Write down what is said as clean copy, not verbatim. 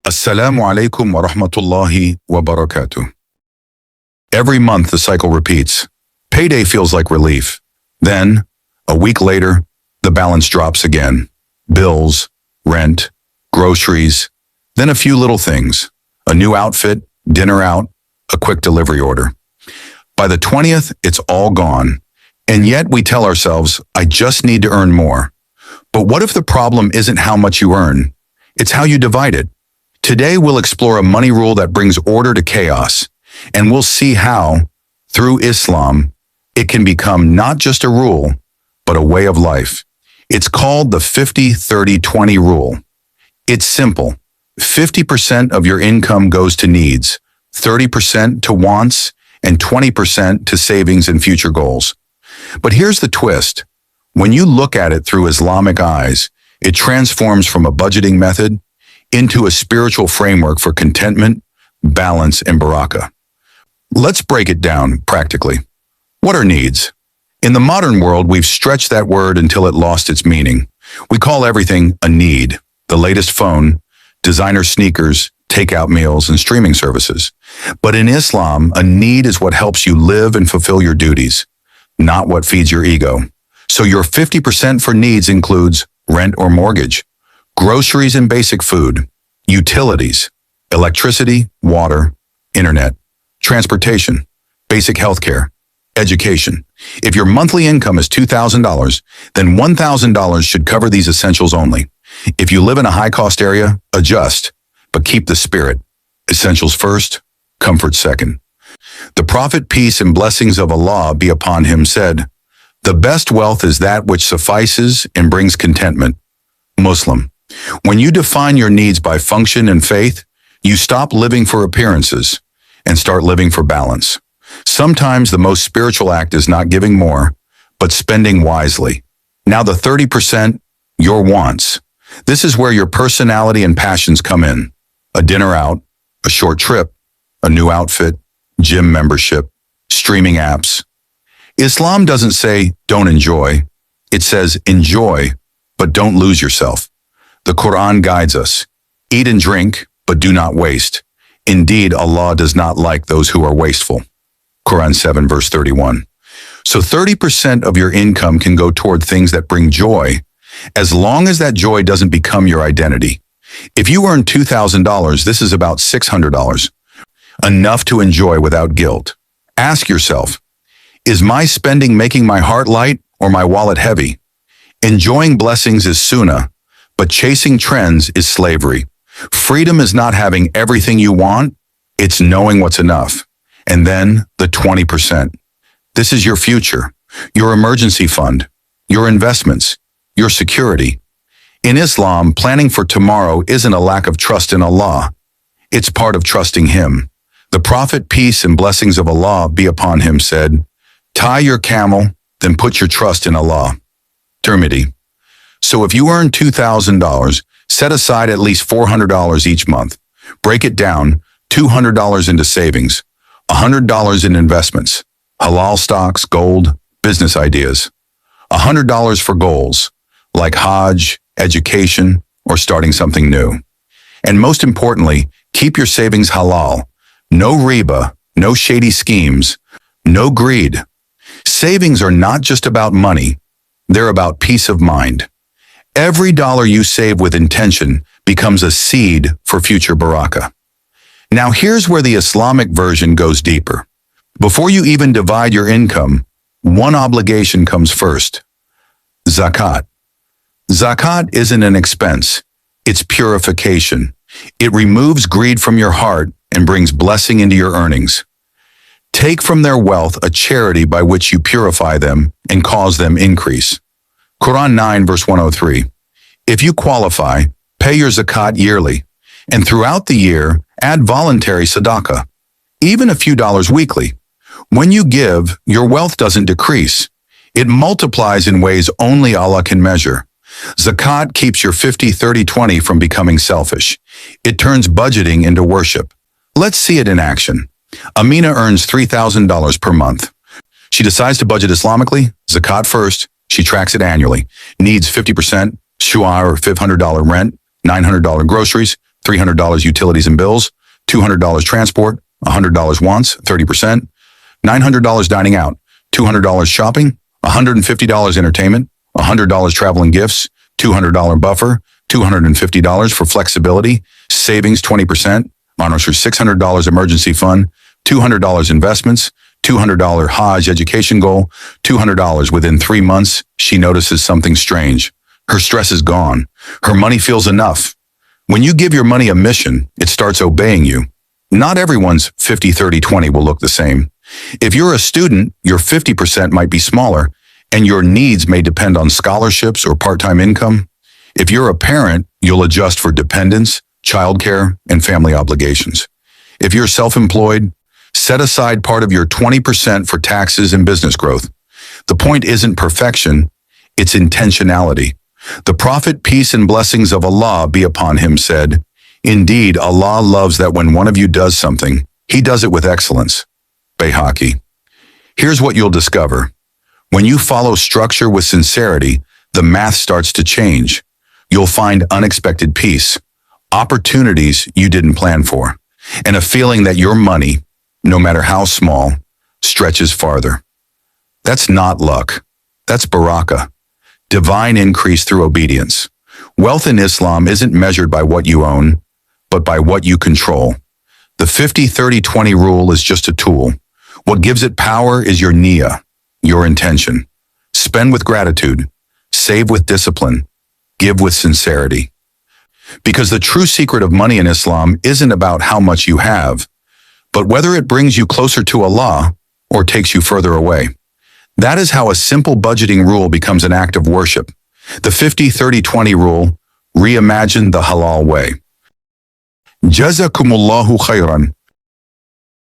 Assalamu alaikum wa rahmatullahi wa barakatuh. Every month the cycle repeats. Payday feels like relief. Then, a week later, the balance drops again. Bills, rent, groceries, then a few little things. A new outfit, dinner out, a quick delivery order. By the 20th, it's all gone. And yet we tell ourselves, I just need to earn more. But what if the problem isn't how much you earn? It's how you divide it. Today we'll explore a money rule that brings order to chaos, and we'll see how, through Islam, it can become not just a rule, but a way of life. It's called the 50-30-20 rule. It's simple. 50% of your income goes to needs, 30% to wants, and 20% to savings and future goals. But here's the twist. When you look at it through Islamic eyes, it transforms from a budgeting method into a spiritual framework for contentment, balance, and barakah. Let's break it down practically. What are needs? In the modern world, we've stretched that word until it lost its meaning. We call everything a need. The latest phone, designer sneakers, takeout meals, and streaming services. But in Islam, a need is what helps you live and fulfill your duties, not what feeds your ego. So your 50% for needs includes rent or mortgage, groceries and basic food, utilities, electricity, water, internet, transportation, basic healthcare, education. If your monthly income is $2,000, then $1,000 should cover these essentials only. If you live in a high-cost area, adjust, but keep the spirit. Essentials first, comfort second. The Prophet, peace and blessings of Allah be upon him, said, "The best wealth is that which suffices and brings contentment." Muslim. When you define your needs by function and faith, you stop living for appearances and start living for balance. Sometimes the most spiritual act is not giving more, but spending wisely. Now the 30%, your wants. This is where your personality and passions come in. A dinner out, a short trip, a new outfit, gym membership, streaming apps. Islam doesn't say, don't enjoy. It says, enjoy, but don't lose yourself. The Qur'an guides us. Eat and drink, but do not waste. Indeed, Allah does not like those who are wasteful. Qur'an 7 verse 31. So 30% of your income can go toward things that bring joy, as long as that joy doesn't become your identity. If you earn $2,000, this is about $600. Enough to enjoy without guilt. Ask yourself, is my spending making my heart light or my wallet heavy? Enjoying blessings is sunnah, but chasing trends is slavery. Freedom is not having everything you want, it's knowing what's enough. And then the 20%. This is your future, your emergency fund, your investments, your security. In Islam, planning for tomorrow isn't a lack of trust in Allah. It's part of trusting Him. The Prophet, peace and blessings of Allah be upon him, said, "Tie your camel, then put your trust in Allah." Tirmidhi. So if you earn $2,000, set aside at least $400 each month. Break it down, $200 into savings, $100 in investments, halal stocks, gold, business ideas, $100 for goals, like Hajj, education, or starting something new. And most importantly, keep your savings halal. No riba, no shady schemes, no greed. Savings are not just about money, they're about peace of mind. Every dollar you save with intention becomes a seed for future barakah. Now here's where the Islamic version goes deeper. Before you even divide your income, one obligation comes first. Zakat. Zakat isn't an expense, it's purification. It removes greed from your heart and brings blessing into your earnings. Take from their wealth a charity by which you purify them and cause them increase. Qur'an 9 verse 103. If you qualify, pay your zakat yearly, and throughout the year, add voluntary sadaqah, even a few dollars weekly. When you give, your wealth doesn't decrease. It multiplies in ways only Allah can measure. Zakat keeps your 50-30-20 from becoming selfish. It turns budgeting into worship. Let's see it in action. Amina earns $3,000 per month. She decides to budget Islamically, zakat first. She tracks it annually. Needs 50%, shuar or $500 rent, $900 groceries, $300 utilities and bills, $200 transport, $100 wants, 30%, $900 dining out, $200 shopping, $150 entertainment, $100 travel and gifts, $200 buffer, $250 for flexibility, savings 20%, honors for $600 emergency fund, $200 investments, $200 Hajj education goal, $200 within 3 months, she notices something strange. Her stress is gone. Her money feels enough. When you give your money a mission, it starts obeying you. Not everyone's 50-30-20 will look the same. If you're a student, your 50% might be smaller, and your needs may depend on scholarships or part-time income. If you're a parent, you'll adjust for dependents, childcare, and family obligations. If you're self-employed, set aside part of your 20% for taxes and business growth. The point isn't perfection, it's intentionality. The Prophet, peace and blessings of Allah be upon him, said, "Indeed, Allah loves that when one of you does something, he does it with excellence." Bayhaqi. Here's what you'll discover. When you follow structure with sincerity, the math starts to change. You'll find unexpected peace, opportunities you didn't plan for, and a feeling that your money, no matter how small, stretches farther. That's not luck. That's Barakah. Divine increase through obedience. Wealth in Islam isn't measured by what you own, but by what you control. The 50-30-20 rule is just a tool. What gives it power is your niyyah, your intention. Spend with gratitude, save with discipline, give with sincerity. Because the true secret of money in Islam isn't about how much you have, but whether it brings you closer to Allah or takes you further away. That is how a simple budgeting rule becomes an act of worship. The 50-30-20 rule, reimagine the halal way. Jazakumullahu khairan.